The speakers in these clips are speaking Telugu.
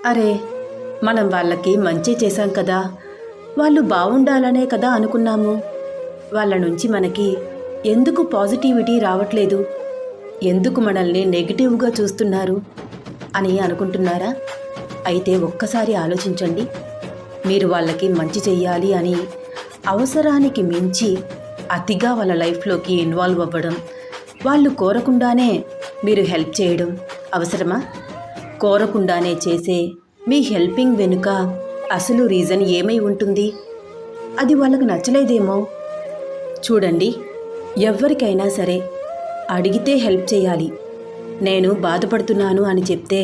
అరే, మనం వాళ్ళకి మంచి చేశాం కదా, వాళ్ళు బాగుండాలనే కదా అనుకున్నాము. వాళ్ళ నుంచి మనకి ఎందుకు పాజిటివిటీ రావట్లేదు, ఎందుకు మనల్ని నెగిటివ్గా చూస్తున్నారు అని అనుకుంటున్నారా? అయితే ఒక్కసారి ఆలోచించండి. మీరు వాళ్ళకి మంచి చెయ్యాలి అని అవసరానికి మించి అతిగా వాళ్ళ లైఫ్లోకి ఇన్వాల్వ్ అవ్వడం, వాళ్ళు కోరకుండానే మీరు హెల్ప్ చేయడం అవసరమా? కోరకుండానే చేసే మీ హెల్పింగ్ వెనుక అసలు రీజన్ ఏమై ఉంటుంది? అది వాళ్ళకు నచ్చలేదేమో. చూడండి, ఎవరికైనా సరే అడిగితే హెల్ప్ చేయాలి, నేను బాధపడుతున్నాను అని చెప్తే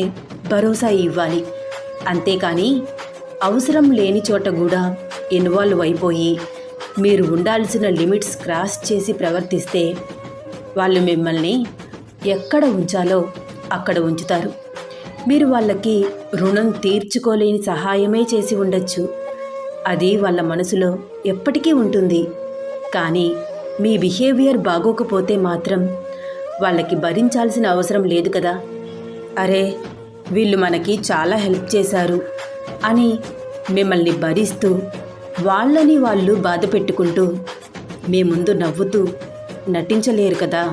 భరోసా ఇవ్వాలి. అంతేకాని అవసరం లేని చోట కూడా ఇన్వాల్వ్ అయిపోయి మీరు ఉండాల్సిన లిమిట్స్ క్రాస్ చేసి ప్రవర్తిస్తే వాళ్ళు మిమ్మల్ని ఎక్కడ ఉంచాలో అక్కడ ఉంచుతారు. మీరు వాళ్ళకి రుణం తీర్చుకోలేని సహాయమే చేసి ఉండొచ్చు, అది వాళ్ళ మనసులో ఎప్పటికీ ఉంటుంది. కానీ మీ బిహేవియర్ బాగోకపోతే మాత్రం వాళ్ళకి భరించాల్సిన అవసరం లేదు కదా. అరే, వీళ్ళు మనకి చాలా హెల్ప్ చేశారు అని మిమ్మల్ని భరిస్తూ వాళ్ళని వాళ్ళు బాధ పెట్టుకుంటూ మీ ముందు నవ్వుతూ నటించలేరు కదా.